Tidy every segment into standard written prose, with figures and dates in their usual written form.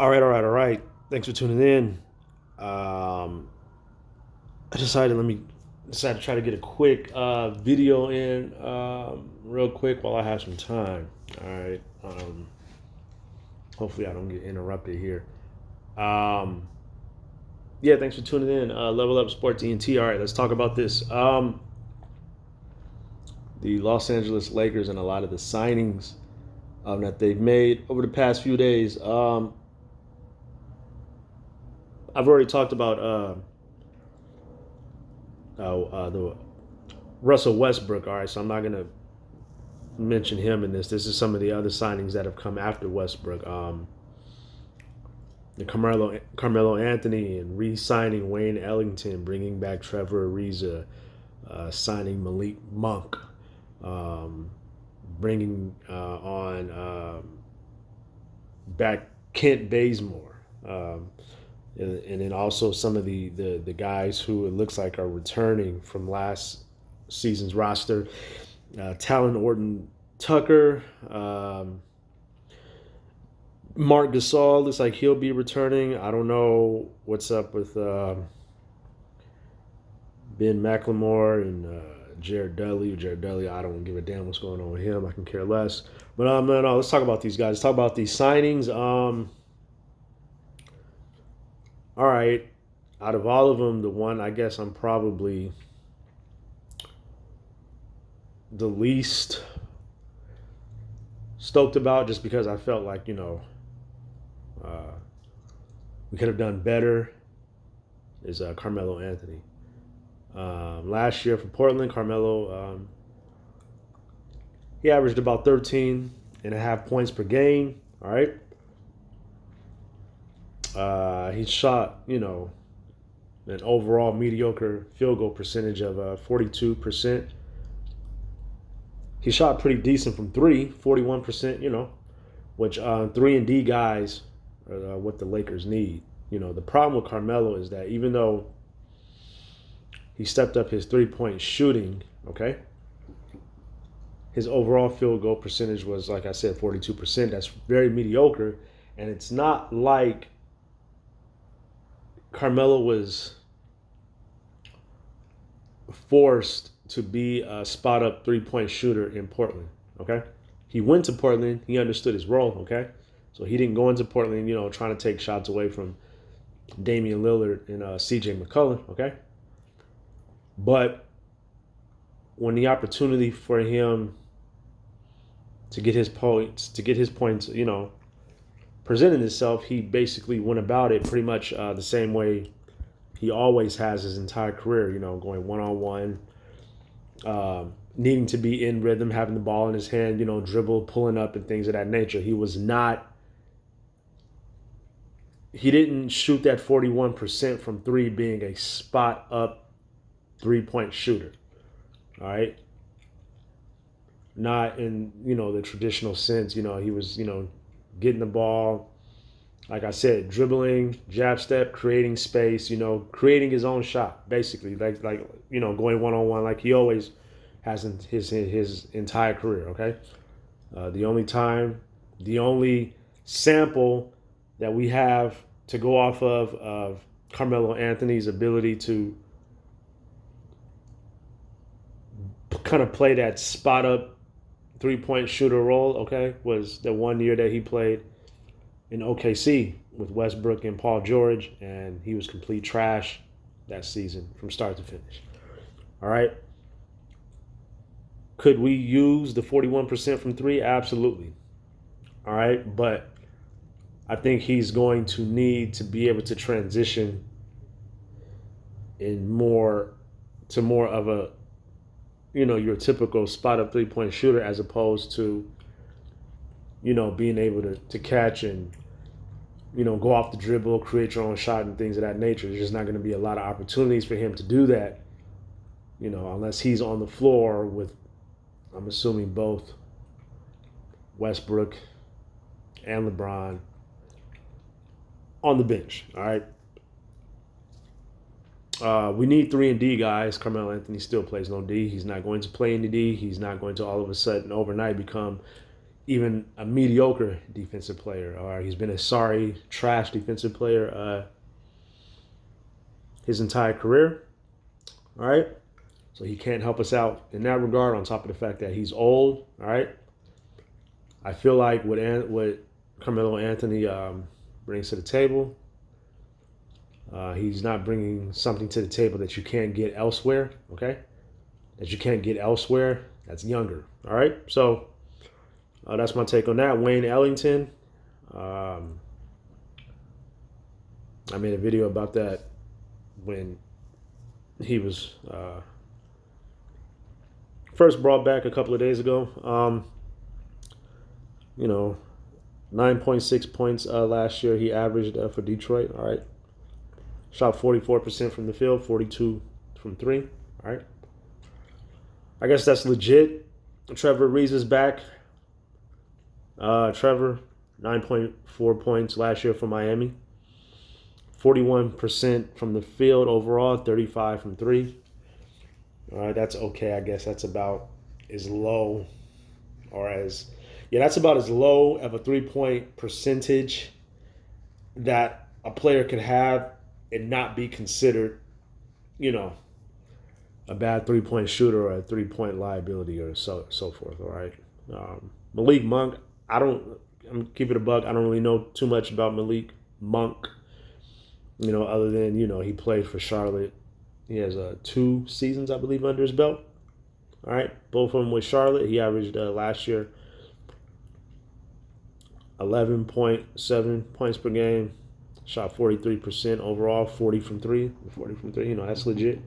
All right. Thanks for tuning in. Um, I decided to try to get a quick video in real quick while I have some time. All right. Hopefully I don't get interrupted here. Um, yeah, thanks for tuning in. Level Up Sports ENT. All right, let's talk about this. The Los Angeles Lakers and a lot of the signings that they've made over the past few days. I've already talked about the Russell Westbrook. All right, so I'm not gonna mention him in this. This is some of the other signings that have come after Westbrook. The Carmelo Anthony and re-signing Wayne Ellington, bringing back Trevor Ariza, signing Malik Monk, bringing on back Kent Bazemore. And then also some of the guys who it looks like are returning from last season's roster. Talon Orton Tucker, Mark Gasol looks like he'll be returning. I don't know what's up with Ben McLemore and Jared Dudley. I don't give a damn what's going on with him. I can care less. But no, let's talk about these guys. Let's talk about these signings. All right, out of all of them, the one I guess I'm probably the least stoked about, just because I felt like we could have done better, is Carmelo Anthony. Last year for Portland, Carmelo he averaged about 13.5 points per game. All right. He shot, an overall mediocre field goal percentage of 42%. He shot pretty decent from three, 41%, which 3-and-D guys are what the Lakers need. The problem with Carmelo is that even though he stepped up his three-point shooting, okay, his overall field goal percentage was, like I said, 42%. That's very mediocre, and it's not like Carmelo was forced to be a spot up 3-point shooter in Portland. Okay, he went to Portland. He understood his role. Okay, so he didn't go into Portland, trying to take shots away from Damian Lillard and C.J. McCollum. Okay, but when the opportunity for him to get his points, presented itself, he basically went about it pretty much the same way he always has his entire career, going one-on-one, needing to be in rhythm, having the ball in his hand, dribble, pulling up, and things of that nature. He didn't shoot that 41% from three being a spot-up three-point shooter, all right? Not in, the traditional sense. He was, getting the ball, like I said, dribbling, jab step, creating space, creating his own shot, basically, like going one-on-one like he always has in his entire career. Okay, the only sample that we have to go off of Carmelo Anthony's ability to kind of play that spot up 3-point shooter role, okay, was the 1 year that he played in OKC with Westbrook and Paul George, and he was complete trash that season from start to finish. All right. Could we use the 41% from three? Absolutely. All right. But I think he's going to need to be able to transition more of a, your typical spot up 3-point shooter, as opposed to, being able to catch and, go off the dribble, create your own shot and things of that nature. There's just not going to be a lot of opportunities for him to do that, unless he's on the floor with, I'm assuming, both Westbrook and LeBron on the bench. All right. We need 3-and-D guys. Carmelo Anthony still plays no D. He's not going to play any D. He's not going to all of a sudden overnight become even a mediocre defensive player, or he's been a sorry, trash defensive player his entire career. All right. So he can't help us out in that regard, on top of the fact that he's old. All right. I feel like what Carmelo Anthony brings to the table, he's not bringing something to the table that you can't get elsewhere. Okay. That you can't get elsewhere. That's younger. All right. So that's my take on that. Wayne Ellington. I made a video about that when he was first brought back a couple of days ago. 9.6 points last year he averaged for Detroit. All right. Shot 44% from the field, 42 from three. All right. I guess that's legit. Trevor Reeves is back. Trevor, 9.4 points last year for Miami. 41% from the field overall, 35 from three. All right, that's okay. I guess that's about as low that's about as low of a 3-point percentage that a player could have and not be considered, a bad 3-point shooter or a 3-point liability or so forth. All right. Malik Monk, I'm keeping it a buck. I don't really know too much about Malik Monk, other than, he played for Charlotte. He has 2 seasons, I believe, under his belt. All right. Both of them with Charlotte. He averaged last year 11.7 points per game. Shot 43% overall, 40 from three. That's legit.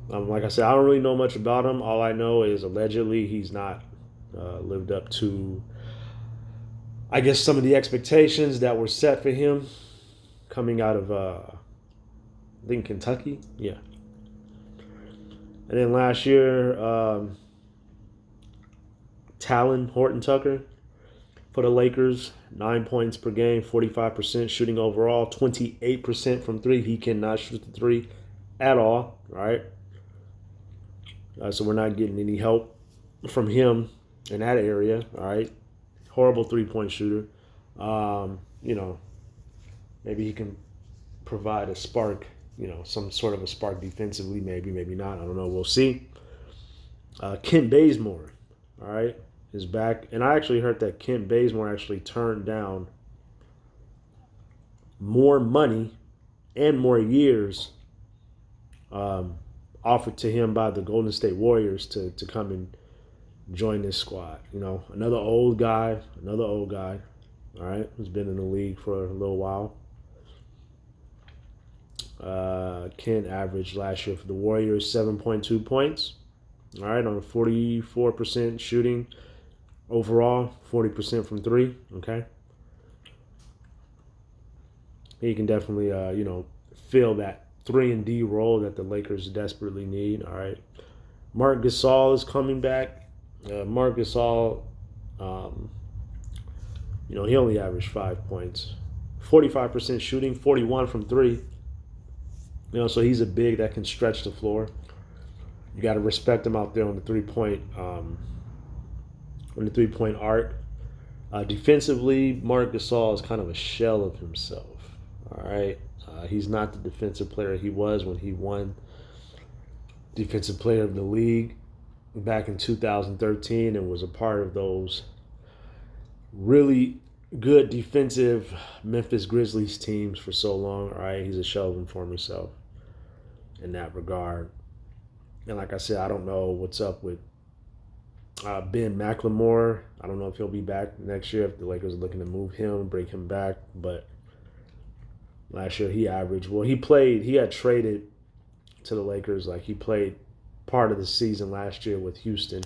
Like I said, I don't really know much about him. All I know is allegedly he's not lived up to, I guess, some of the expectations that were set for him coming out of, I think, Kentucky. Yeah. And then last year, Talon Horton-Tucker for the Lakers, 9 points per game, 45% shooting overall, 28% from three. He cannot shoot the three at all, right? So we're not getting any help from him in that area, all right? Horrible 3-point shooter. Maybe he can provide a spark, some sort of a spark defensively, maybe not. I don't know. We'll see. Kent Bazemore, all right, is back. And I actually heard that Kent Bazemore actually turned down more money and more years offered to him by the Golden State Warriors to come and join this squad. Another old guy, all right, who's been in the league for a little while. Ken averaged last year for the Warriors 7.2 points. All right, on 44% shooting overall, 40% from three. Okay, he can definitely fill that 3-and-D role that the Lakers desperately need. All right, Marc Gasol is coming back. Marc Gasol, he only averaged 5 points, 45% shooting, 41 from three. So he's a big that can stretch the floor. You got to respect him out there on the 3-point arc. Defensively, Marc Gasol is kind of a shell of himself. All right, he's not the defensive player he was when he won Defensive Player of the League back in 2013 and was a part of those really good defensive Memphis Grizzlies teams for so long. All right, he's a shell of himself in that regard. And like I said, I don't know what's up with Ben McLemore. I don't know if he'll be back next year, if the Lakers are looking to move him, bring him back. But last year he had traded to the Lakers. Like, he played part of the season last year with Houston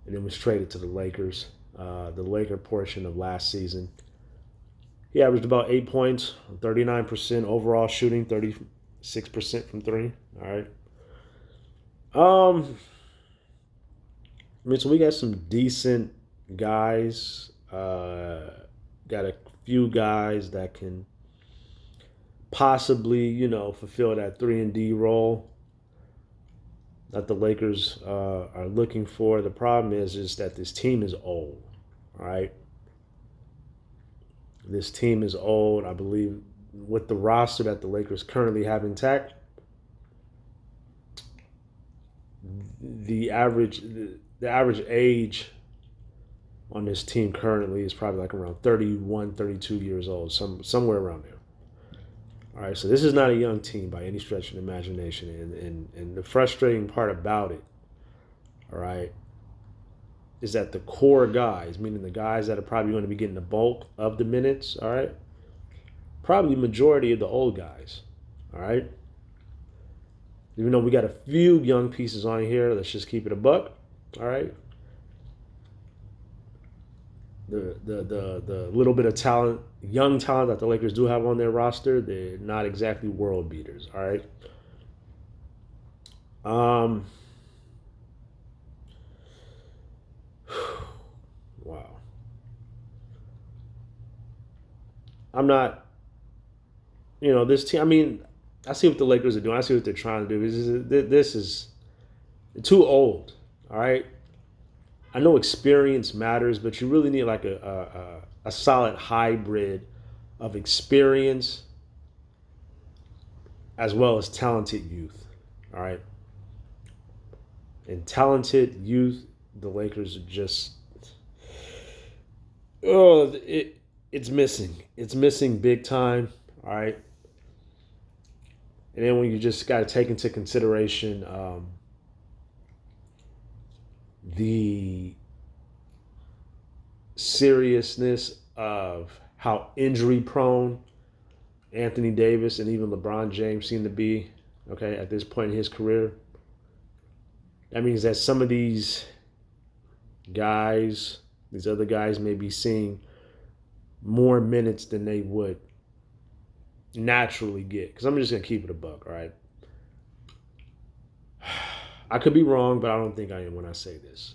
and then was traded to the Lakers. The Laker portion of last season, he averaged about 8 points, 39% overall shooting, 36% from three. All right. So we got some decent guys. Got a few guys that can possibly, fulfill that 3-and-D role that the Lakers are looking for. The problem is that this team is old. All right. This team is old. I believe with the roster that the Lakers currently have intact, the average the average age on this team currently is probably like around 31, 32 years old, somewhere around there. All right, so this is not a young team by any stretch of the imagination, and the frustrating part about it, all right, is that the core guys, meaning the guys that are probably going to be getting the bulk of the minutes, all right, probably majority of the old guys, all right. Even though we got a few young pieces on here, let's just keep it a buck, all right. The little bit of talent, young talent that the Lakers do have on their roster, they're not exactly world beaters. All right. Wow. I'm not. This team. I mean, I see what the Lakers are doing. I see what they're trying to do. This is too old. All right. I know experience matters, but you really need like a solid hybrid of experience as well as talented youth. All right. And talented youth, the Lakers are just it's missing. It's missing big time. All right. And then when you just got to take into consideration the seriousness of how injury prone Anthony Davis and even LeBron James seem to be, okay, at this point in his career. That means that some of these guys, these other guys may be seeing more minutes than they would naturally get. Because I'm just going to keep it a buck, all right? I could be wrong, but I don't think I am when I say this.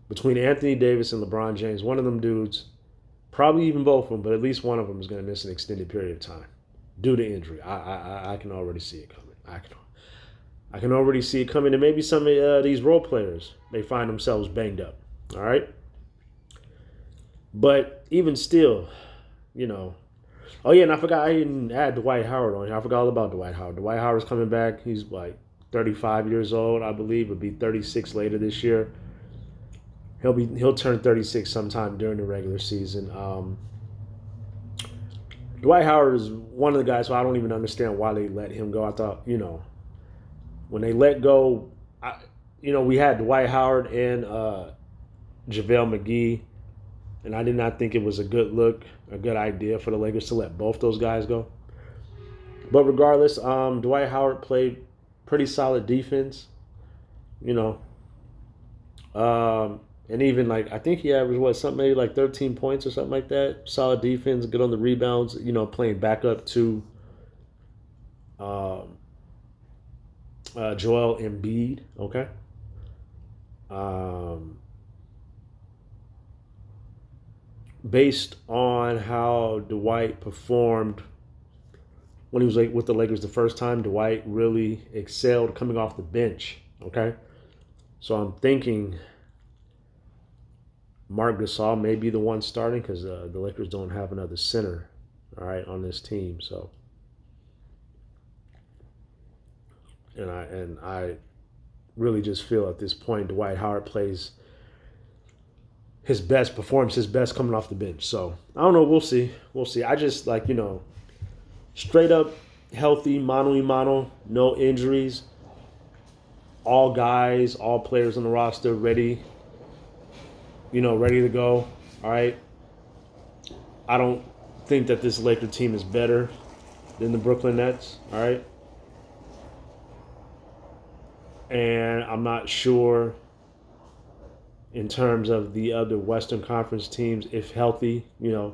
Between Anthony Davis and LeBron James, one of them dudes, probably even both of them, but at least one of them is going to miss an extended period of time due to injury. I can already see it coming. I can already see it coming, and maybe some of these role players may find themselves banged up. All right, but even still, Oh yeah, and I forgot I didn't add Dwight Howard on here. I forgot all about Dwight Howard. Dwight Howard's coming back. He's like 35 years old, I believe. He'll be 36 later this year. He'll turn 36 sometime during the regular season. Dwight Howard is one of the guys who I don't even understand why they let him go. I thought, when they let go, we had Dwight Howard and JaVale McGee, and I did not think it was a good look, a good idea for the Lakers to let both those guys go. But regardless, Dwight Howard played pretty solid defense, and even I think he averaged maybe like 13 points or something like that. Solid defense, good on the rebounds, playing back up to Joel Embiid, okay? Based on how Dwight performed when he was with the Lakers the first time, Dwight really excelled coming off the bench, okay? So I'm thinking Marc Gasol may be the one starting because the Lakers don't have another center, all right, on this team. So, and I really just feel at this point Dwight Howard plays performs his best coming off the bench. So I don't know. We'll see. I just straight up healthy, mano a mano, no injuries. All guys, all players on the roster ready to go. All right. I don't think that this Laker team is better than the Brooklyn Nets. All right. And I'm not sure in terms of the other Western Conference teams, if healthy, I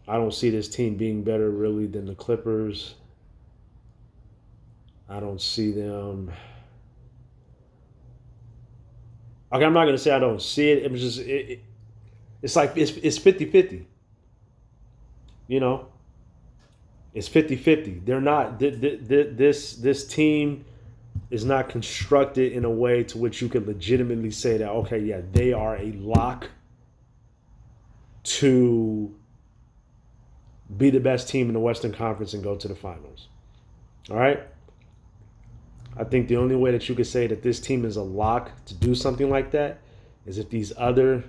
don't see this team being better really than the Clippers. I don't see them. Okay, I'm not going to say I don't see it. It was just, it's like, it's 50-50. It's 50-50. They're not, this team is not constructed in a way to which you could legitimately say that, okay, yeah, they are a lock to be the best team in the Western Conference and go to the finals. All right? I think the only way that you could say that this team is a lock to do something like that is if these other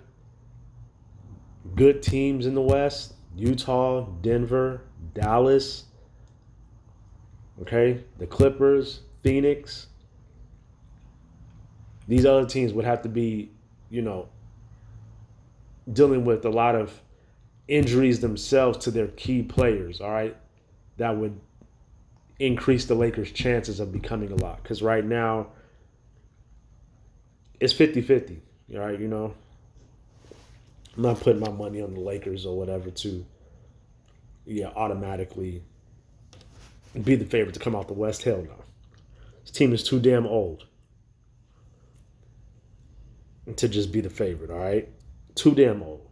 good teams in the West, Utah, Denver, Dallas, okay, the Clippers, Phoenix, these other teams would have to be, dealing with a lot of injuries themselves to their key players, all right, that would increase the Lakers' chances of becoming a lock. Because right now, it's 50-50, all right, I'm not putting my money on the Lakers or whatever to, automatically be the favorite to come out the West. Hell no. This team is too damn old to just be the favorite, all right? Too damn old.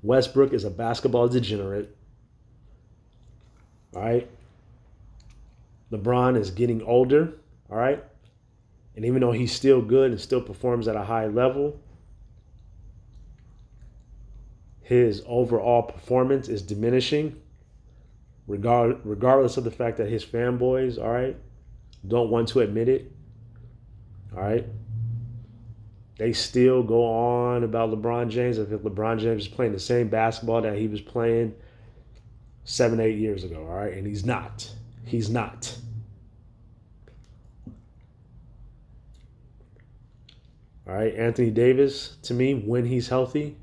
Westbrook is a basketball degenerate, all right? LeBron is getting older, all right? And even though he's still good and still performs at a high level, his overall performance is diminishing, regardless of the fact that his fanboys, all right, don't want to admit it, all right? They still go on about LeBron James as if LeBron James is playing the same basketball that he was playing 7, 8 years ago, all right? And he's not. He's not. All right, Anthony Davis, to me, when he's healthy,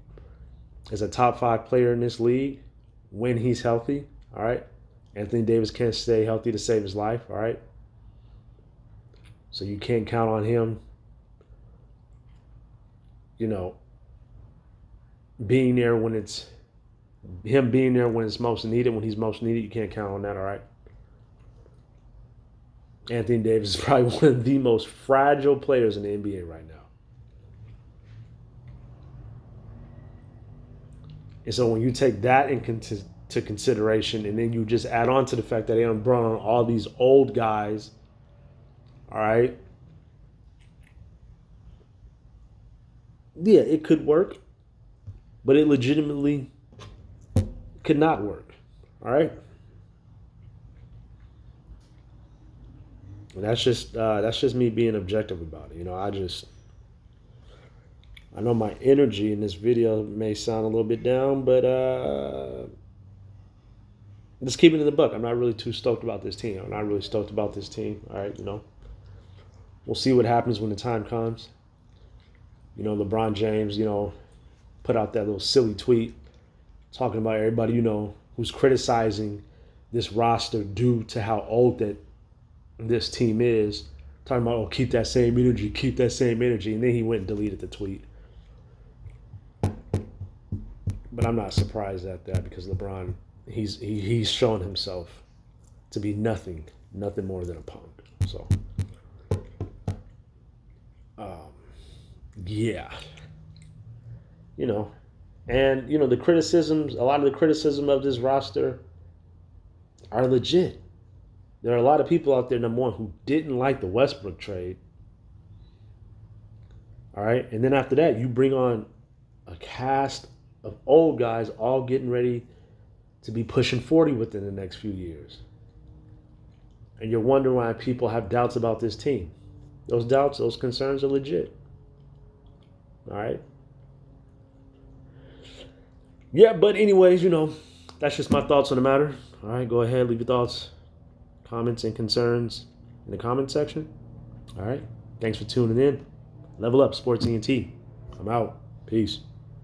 is a top 5 player in this league. When he's healthy, all right? Anthony Davis can't stay healthy to save his life, all right? So you can't count on him, being there when it's most needed. When he's most needed, you can't count on that, all right? Anthony Davis is probably one of the most fragile players in the NBA right now. And so when you take that into consideration, and then you just add on to the fact that they brought on all these old guys, all right? Yeah, it could work, but it legitimately could not work, all right? And that's just me being objective about it. I know my energy in this video may sound a little bit down, but let's keep it in the book. I'm not really too stoked about this team. I'm not really stoked about this team. All right, we'll see what happens when the time comes. LeBron James, put out that little silly tweet talking about everybody, who's criticizing this roster due to how old that this team is. Talking about, oh, keep that same energy, keep that same energy. And then he went and deleted the tweet. But I'm not surprised at that because LeBron, he's shown himself to be nothing more than a punk. So, yeah. And, the criticisms, a lot of the criticism of this roster are legit. There are a lot of people out there, number one, who didn't like the Westbrook trade. All right? And then after that, you bring on a cast of old guys all getting ready to be pushing 40 within the next few years. And you're wondering why people have doubts about this team. Those doubts, those concerns are legit. All right? Yeah, but anyways, that's just my thoughts on the matter. All right, go ahead, leave your thoughts, comments, and concerns in the comment section. All right, thanks for tuning in. Level Up Sports ENT. I'm out. Peace.